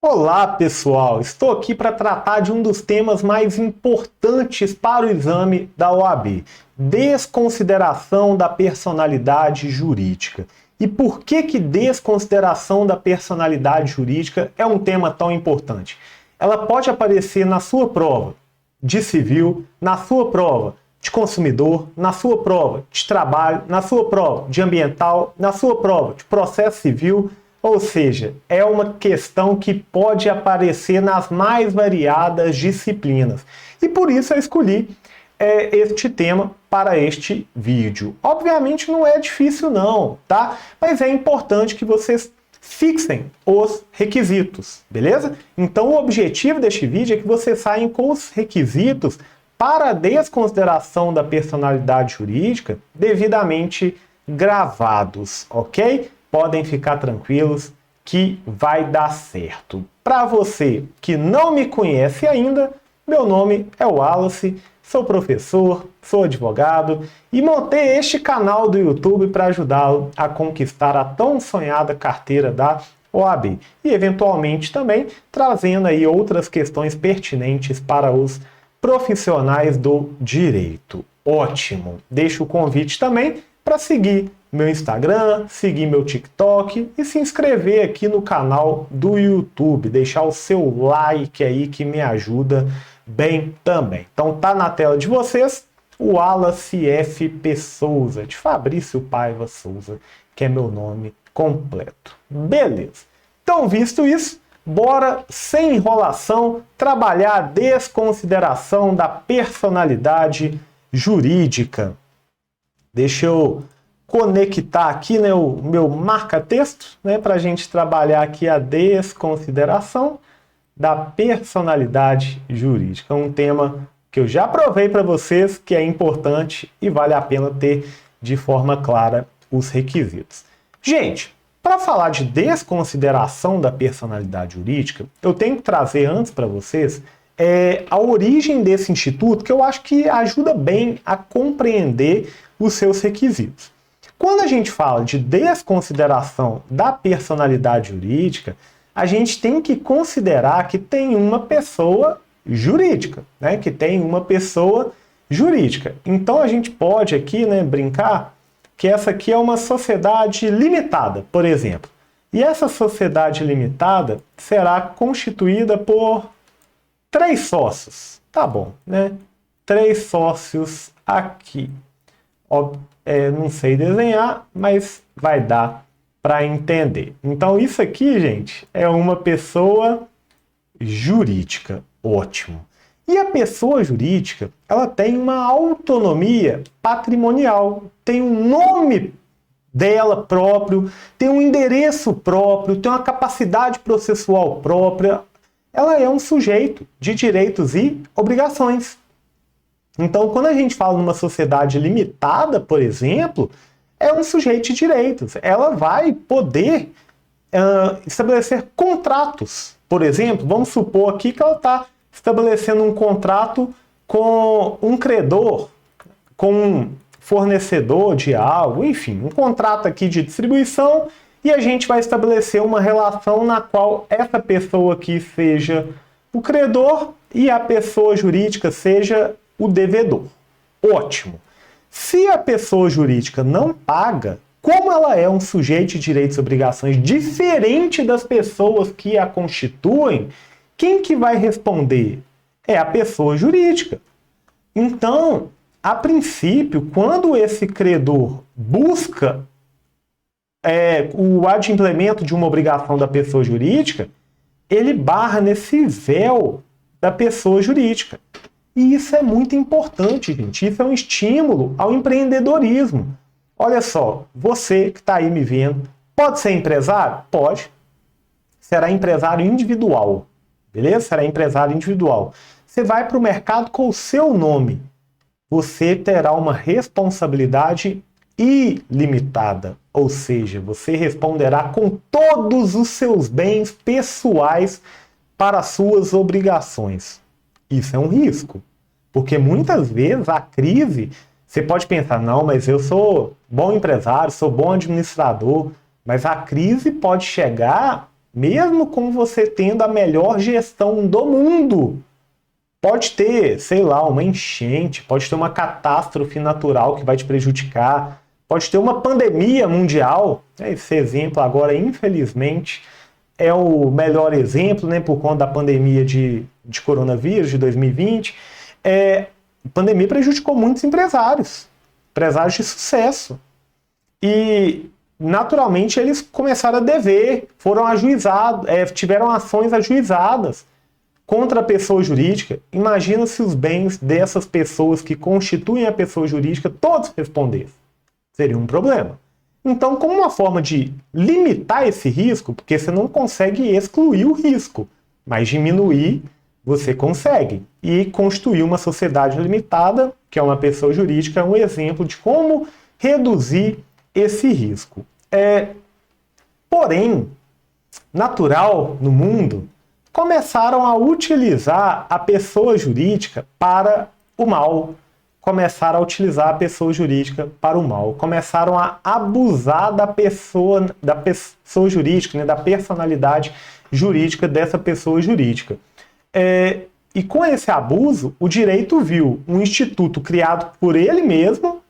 Olá pessoal, estou aqui para tratar de um dos temas mais importantes para o exame da OAB, desconsideração da personalidade jurídica. E por que desconsideração da personalidade jurídica é um tema tão importante? Ela pode aparecer na sua prova de civil, na sua prova de consumidor, na sua prova de trabalho, na sua prova de ambiental, na sua prova de processo civil. Ou seja, é uma questão que pode aparecer nas mais variadas disciplinas. E por isso eu escolhi este tema para este vídeo. Obviamente não é difícil não, tá? Mas é importante que vocês fixem os requisitos, beleza? Então o objetivo deste vídeo é que vocês saiam com os requisitos para a desconsideração da personalidade jurídica devidamente gravados, ok? Podem ficar tranquilos que vai dar certo. Para você que não me conhece ainda, meu nome é Wallace, sou professor, sou advogado e montei este canal do YouTube para ajudá-lo a conquistar a tão sonhada carteira da OAB e eventualmente também trazendo aí outras questões pertinentes para os profissionais do direito. Ótimo! Deixo o convite também para seguir meu Instagram, seguir meu TikTok e se inscrever aqui no canal do YouTube, deixar o seu like aí que me ajuda bem também. Então tá na tela de vocês o Wallace F. Souza, de Fabrício Paiva Souza, que é meu nome completo. Beleza. Então, visto isso, bora, sem enrolação, trabalhar a desconsideração da personalidade jurídica. Deixa eu conectar aqui, né, o meu marca-texto, né, para a gente trabalhar aqui a desconsideração da personalidade jurídica. É um tema que eu já provei para vocês que é importante e vale a pena ter de forma clara os requisitos. Gente, para falar de desconsideração da personalidade jurídica, eu tenho que trazer antes para vocês a origem desse instituto, que eu acho que ajuda bem a compreender os seus requisitos. Quando a gente fala de desconsideração da personalidade jurídica, a gente tem que considerar que tem uma pessoa jurídica, né? Que tem uma pessoa jurídica. Então a gente pode aqui, né, brincar que essa aqui é uma sociedade limitada, por exemplo. E essa sociedade limitada será constituída por 3 sócios. Tá bom, né? 3 sócios aqui. Não sei desenhar, mas vai dar para entender. Então isso aqui, gente, é uma pessoa jurídica. Ótimo. E a pessoa jurídica, ela tem uma autonomia patrimonial, tem um nome dela próprio, tem um endereço próprio, tem uma capacidade processual própria. Ela é um sujeito de direitos e obrigações. Então, quando a gente fala numa sociedade limitada, por exemplo, é um sujeito de direitos. Ela vai poder estabelecer contratos. Por exemplo, vamos supor aqui que ela está estabelecendo um contrato com um credor, com um fornecedor de algo, enfim, um contrato aqui de distribuição, e a gente vai estabelecer uma relação na qual essa pessoa aqui seja o credor e a pessoa jurídica seja o devedor. Ótimo. Se a pessoa jurídica não paga, como ela é um sujeito de direitos e obrigações diferente das pessoas que a constituem, quem que vai responder? É a pessoa jurídica. Então, a princípio, quando esse credor busca o adimplemento de uma obrigação da pessoa jurídica, ele barra nesse véu da pessoa jurídica. E isso é muito importante, gente. Isso é um estímulo ao empreendedorismo. Olha só, você que está aí me vendo, pode ser empresário? Pode. Será empresário individual. Beleza? Será empresário individual. Você vai para o mercado com o seu nome. Você terá uma responsabilidade ilimitada. Ou seja, você responderá com todos os seus bens pessoais para as suas obrigações. Isso é um risco, porque muitas vezes a crise, você pode pensar, não, mas eu sou bom empresário, sou bom administrador, mas a crise pode chegar Mesmo com você tendo a melhor gestão do mundo, pode ter, sei lá, uma enchente, pode ter uma catástrofe natural que vai te prejudicar, pode ter uma pandemia mundial. Esse exemplo agora, infelizmente, é o melhor exemplo, né, por conta da pandemia de coronavírus de 2020. A pandemia prejudicou muitos empresários de sucesso. E, naturalmente, eles começaram a dever, foram ajuizados, tiveram ações ajuizadas contra a pessoa jurídica. Imagina se os bens dessas pessoas que constituem a pessoa jurídica todos respondessem. Seria um problema. Então, como uma forma de limitar esse risco, porque você não consegue excluir o risco, mas diminuir você consegue. E constituir uma sociedade limitada, que é uma pessoa jurídica, é um exemplo de como reduzir esse risco. Porém, natural no mundo, começaram a utilizar a pessoa jurídica para o mal. Começaram a utilizar a pessoa jurídica para o mal. Começaram a abusar da pessoa jurídica, né, da personalidade jurídica dessa pessoa jurídica. E com esse abuso, o direito viu um instituto criado por ele mesmo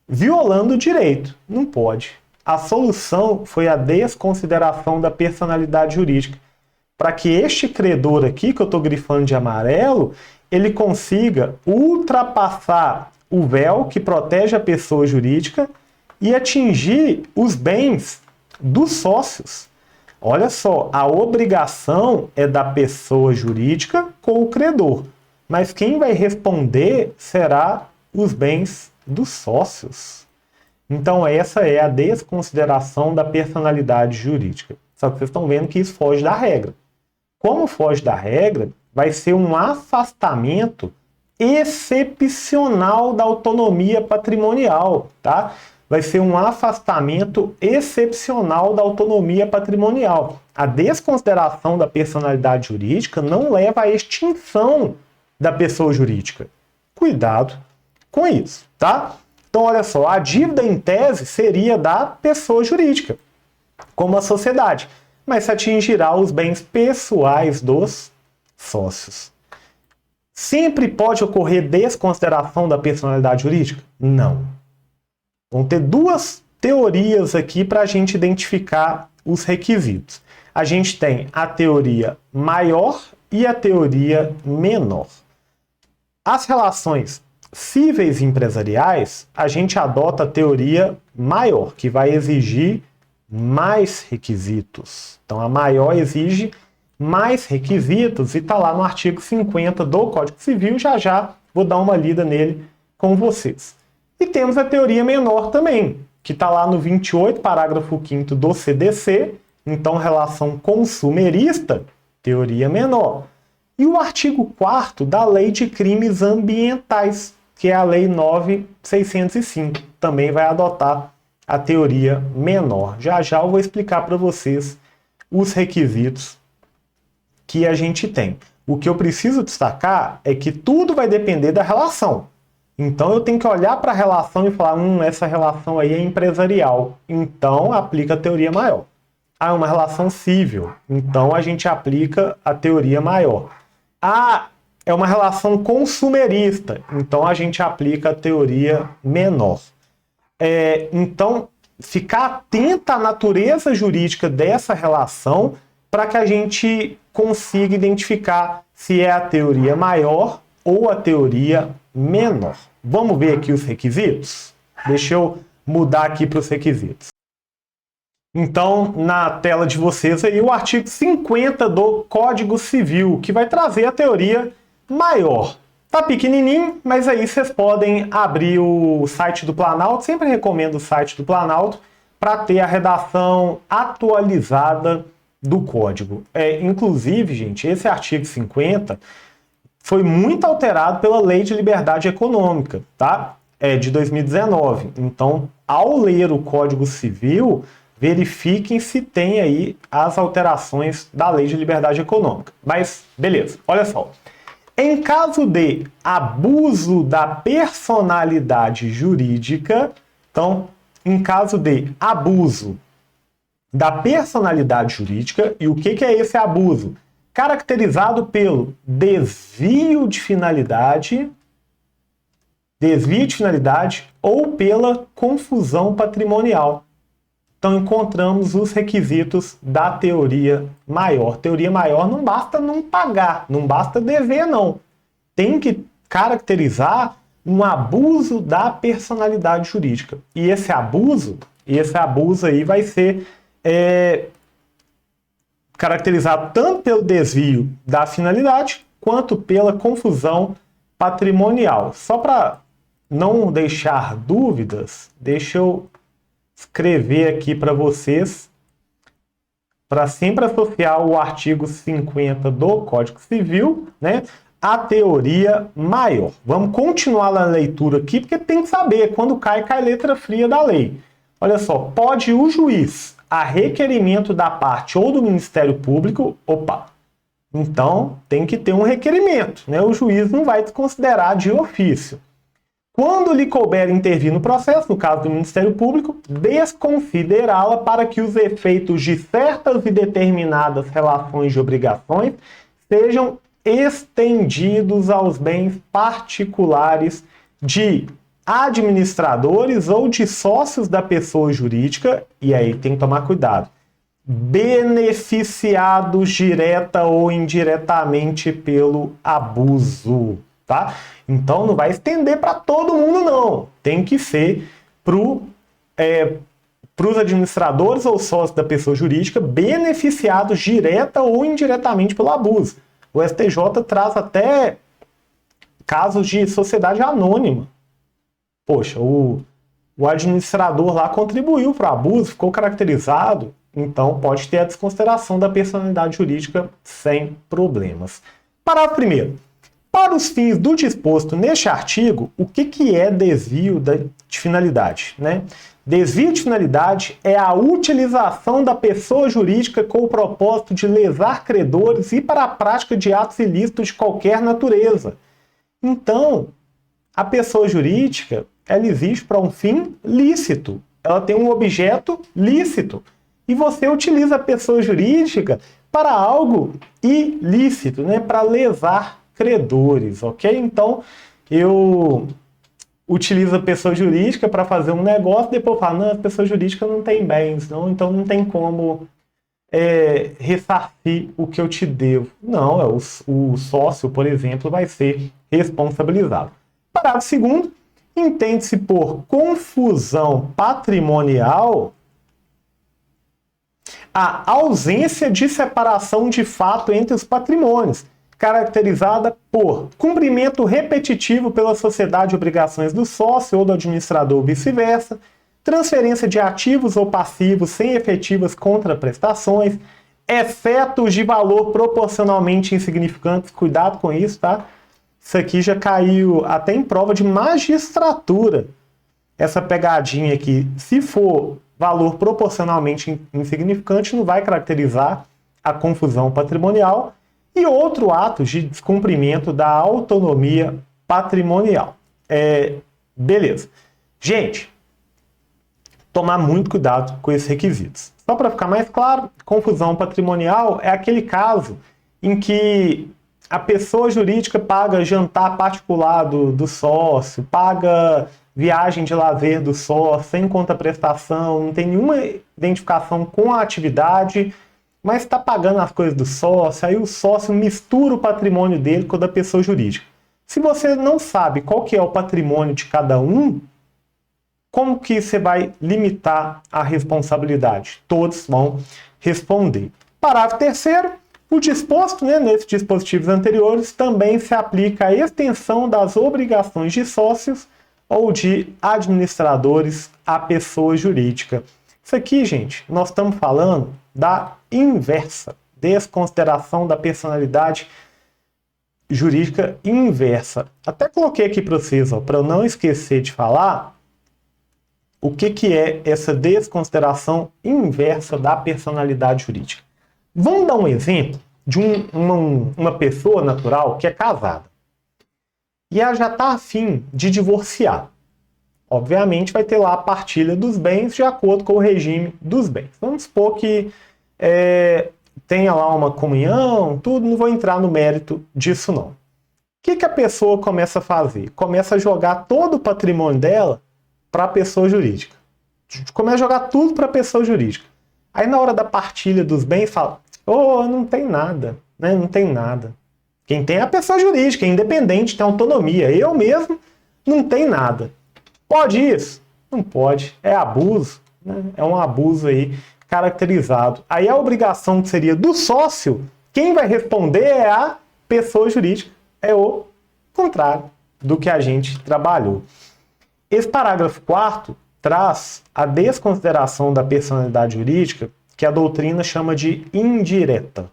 violando o direito. Não pode. A solução foi a desconsideração da personalidade jurídica, para que este credor aqui, que eu estou grifando de amarelo, ele consiga ultrapassar o véu que protege a pessoa jurídica e atingir os bens dos sócios. Olha só, a obrigação é da pessoa jurídica com o credor, mas quem vai responder será os bens dos sócios. Então essa é a desconsideração da personalidade jurídica. Só que vocês estão vendo que isso foge da regra. Como foge da regra, vai ser um afastamento excepcional da autonomia patrimonial, tá? Vai ser um afastamento excepcional da autonomia patrimonial. A desconsideração da personalidade jurídica não leva à extinção da pessoa jurídica. Cuidado com isso, tá? Então, olha só, a dívida em tese seria da pessoa jurídica, como a sociedade, mas se atingirá os bens pessoais dos sócios. Sempre pode ocorrer desconsideração da personalidade jurídica? Não. Vão ter duas teorias aqui para a gente identificar os requisitos. A gente tem a teoria maior e a teoria menor. As relações cíveis e empresariais, a gente adota a teoria maior, que vai exigir mais requisitos. Então, a maior exige mais requisitos e está lá no artigo 50 do Código Civil. Já vou dar uma lida nele com vocês. E temos a teoria menor também, que está lá no 28, parágrafo 5º do CDC. Então, relação consumerista, teoria menor. E o artigo 4º da Lei de Crimes Ambientais, que é a Lei 9.605, também vai adotar a teoria menor. Já eu vou explicar para vocês os requisitos que a gente tem. O que eu preciso destacar é que tudo vai depender da relação. Então eu tenho que olhar para a relação e falar, essa relação aí é empresarial. Então aplica a teoria maior. É uma relação civil. Então a gente aplica a teoria maior. É uma relação consumerista. Então a gente aplica a teoria menor. Então, ficar atenta à natureza jurídica dessa relação para que a gente consiga identificar se é a teoria maior ou a teoria menor. Vamos ver aqui os requisitos? Deixa eu mudar aqui para os requisitos. Então, na tela de vocês aí, o artigo 50 do Código Civil, que vai trazer a teoria maior. Tá pequenininho, mas aí vocês podem abrir o site do Planalto. Sempre recomendo o site do Planalto para ter a redação atualizada do código. Inclusive, gente, esse artigo 50 foi muito alterado pela Lei de Liberdade Econômica, tá? De 2019. Então, ao ler o Código Civil, verifiquem se tem aí as alterações da Lei de Liberdade Econômica. Mas, beleza, olha só. Em caso de abuso da personalidade jurídica, então, em caso de abuso da personalidade jurídica. E o que é esse abuso? Caracterizado pelo desvio de finalidade ou pela confusão patrimonial. Então encontramos os requisitos da teoria maior. Teoria maior não basta não pagar, não basta dever não. Tem que caracterizar um abuso da personalidade jurídica. E esse abuso aí vai ser caracterizado tanto pelo desvio da finalidade quanto pela confusão patrimonial. Só para não deixar dúvidas, deixa eu escrever aqui para vocês, para sempre associar o artigo 50 do Código Civil, né, à teoria maior. Vamos continuar na leitura aqui, porque tem que saber, quando cai letra fria da lei. Olha só, pode o juiz, a requerimento da parte ou do Ministério Público, então tem que ter um requerimento, né? O juiz não vai desconsiderar de ofício. Quando lhe couber intervir no processo, no caso do Ministério Público, desconsiderá-la para que os efeitos de certas e determinadas relações de obrigações sejam estendidos aos bens particulares de administradores ou de sócios da pessoa jurídica, e aí tem que tomar cuidado, beneficiados direta ou indiretamente pelo abuso, tá? Então não vai estender para todo mundo não, tem que ser para os administradores ou sócios da pessoa jurídica beneficiados direta ou indiretamente pelo abuso. O STJ traz até casos de sociedade anônima. Poxa, o administrador lá contribuiu para o abuso, ficou caracterizado, então pode ter a desconsideração da personalidade jurídica sem problemas. Parágrafo 1º. Para os fins do disposto neste artigo, o que é desvio de finalidade, né? Desvio de finalidade é a utilização da pessoa jurídica com o propósito de lesar credores e para a prática de atos ilícitos de qualquer natureza. Então, a pessoa jurídica, ela existe para um fim lícito. Ela tem um objeto lícito. E você utiliza a pessoa jurídica para algo ilícito, né? Para lesar credores, ok? Então, eu utilizo a pessoa jurídica para fazer um negócio, depois eu falo, não, a pessoa jurídica não tem bens, não, então não tem como ressarcir o que eu te devo. Não, o sócio, por exemplo, vai ser responsabilizado. Parágrafo 2º, entende-se por confusão patrimonial a ausência de separação de fato entre os patrimônios, caracterizada por cumprimento repetitivo pela sociedade de obrigações do sócio ou do administrador ou vice-versa, transferência de ativos ou passivos sem efetivas contraprestações, excetos de valor proporcionalmente insignificantes, cuidado com isso, tá? Isso aqui já caiu até em prova de magistratura, essa pegadinha aqui. Se for valor proporcionalmente insignificante, não vai caracterizar a confusão patrimonial. E outro ato de descumprimento da autonomia patrimonial. Beleza. Gente, tomar muito cuidado com esses requisitos. Só para ficar mais claro, confusão patrimonial é aquele caso em que a pessoa jurídica paga jantar particular do sócio, paga viagem de lazer do sócio, sem contraprestação, não tem nenhuma identificação com a atividade, mas está pagando as coisas do sócio, aí o sócio mistura o patrimônio dele com o da pessoa jurídica. Se você não sabe qual que é o patrimônio de cada um, como que você vai limitar a responsabilidade? Todos vão responder. Parágrafo 3º, o disposto, nesses dispositivos anteriores, também se aplica a extensão das obrigações de sócios ou de administradores à pessoa jurídica. Isso aqui, gente, nós estamos falando da inversa, desconsideração da personalidade jurídica inversa. Até coloquei aqui para vocês, para eu não esquecer de falar, o que é essa desconsideração inversa da personalidade jurídica. Vamos dar um exemplo de uma pessoa natural que é casada. E ela já está a fim de divorciar. Obviamente vai ter lá a partilha dos bens de acordo com o regime dos bens. Vamos supor que tenha lá uma comunhão, tudo, não vou entrar no mérito disso não. O que a pessoa começa a fazer? Começa a jogar todo o patrimônio dela para a pessoa jurídica. Começa a jogar tudo para a pessoa jurídica. Aí na hora da partilha dos bens fala, não tem nada, né? Não tem nada. Quem tem é a pessoa jurídica, é independente, tem autonomia. Eu mesmo não tenho nada. Pode isso? Não pode. É abuso, né? É um abuso aí caracterizado. Aí a obrigação que seria do sócio, quem vai responder é a pessoa jurídica. É o contrário do que a gente trabalhou. Esse parágrafo 4º traz a desconsideração da personalidade jurídica, que a doutrina chama de indireta.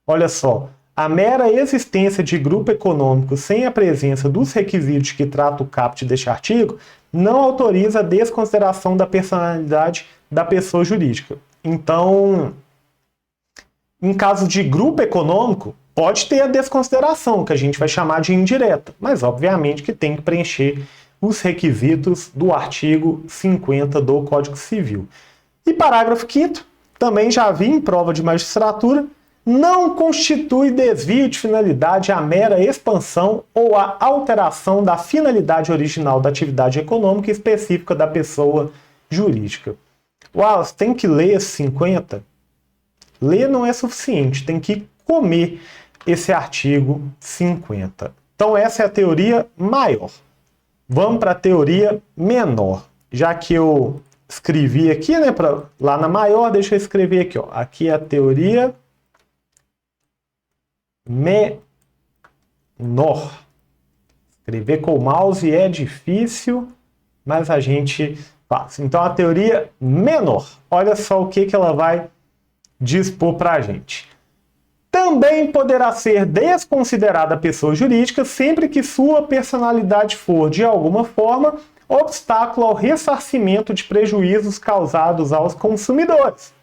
Olha só, a mera existência de grupo econômico sem a presença dos requisitos que trata o caput deste artigo não autoriza a desconsideração da personalidade da pessoa jurídica. Então, em caso de grupo econômico, pode ter a desconsideração, que a gente vai chamar de indireta, mas obviamente que tem que preencher os requisitos do artigo 50 do Código Civil. E parágrafo 5º, também já vi em prova de magistratura, não constitui desvio de finalidade a mera expansão ou a alteração da finalidade original da atividade econômica específica da pessoa jurídica. Wallace, tem que ler esse 50? Ler não é suficiente, tem que comer esse artigo 50. Então essa é a teoria maior. Vamos para a teoria menor. Já que eu escrevi aqui, né, lá na maior, deixa eu escrever aqui, ó. Aqui é a teoria menor. Escrever com o mouse é difícil, mas a gente faz. Então a teoria menor. Olha só o que ela vai dispor para a gente. Também poderá ser desconsiderada a pessoa jurídica sempre que sua personalidade for, de alguma forma, obstáculo ao ressarcimento de prejuízos causados aos consumidores.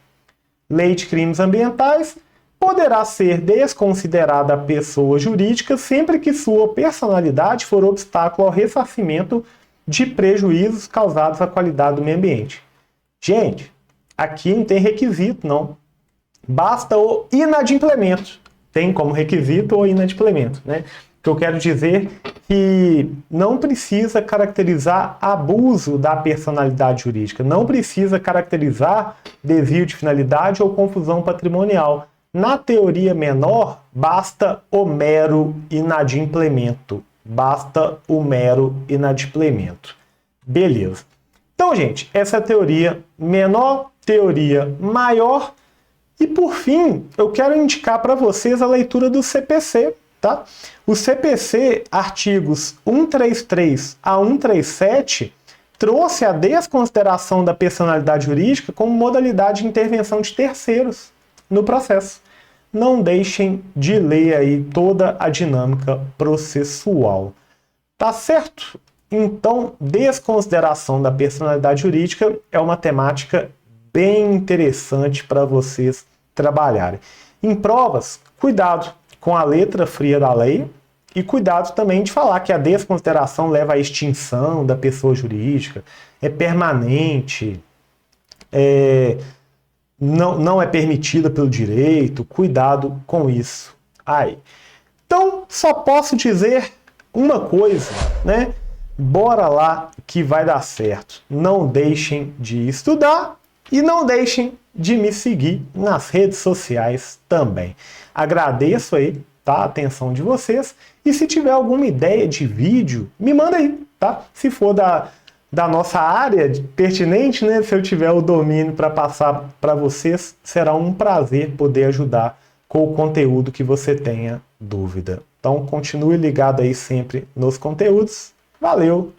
Lei de crimes ambientais poderá ser desconsiderada a pessoa jurídica sempre que sua personalidade for obstáculo ao ressarcimento de prejuízos causados à qualidade do meio ambiente. Gente, aqui não tem requisito, não. Basta o inadimplemento. Tem como requisito o inadimplemento, né? O que eu quero dizer que não precisa caracterizar abuso da personalidade jurídica, não precisa caracterizar desvio de finalidade ou confusão patrimonial. Na teoria menor, basta o mero inadimplemento. Basta o mero inadimplemento. Beleza. Então, gente, essa é a teoria menor, teoria maior. E por fim, eu quero indicar para vocês a leitura do CPC, tá? O CPC, artigos 133 a 137, trouxe a desconsideração da personalidade jurídica como modalidade de intervenção de terceiros no processo. Não deixem de ler aí toda a dinâmica processual. Tá certo? Então, desconsideração da personalidade jurídica é uma temática bem interessante para vocês trabalharem. Em provas, cuidado com a letra fria da lei e cuidado também de falar que a desconsideração leva à extinção da pessoa jurídica, é permanente, não é permitida pelo direito. Cuidado com isso aí. Então, só posso dizer uma coisa, né? Bora lá que vai dar certo. Não deixem de estudar e não deixem de me seguir nas redes sociais também. Agradeço aí, tá, a atenção de vocês. E se tiver alguma ideia de vídeo, me manda aí, tá? Se for da nossa área pertinente, né? Se eu tiver o domínio para passar para vocês, será um prazer poder ajudar com o conteúdo que você tenha dúvida. Então, continue ligado aí sempre nos conteúdos. Valeu!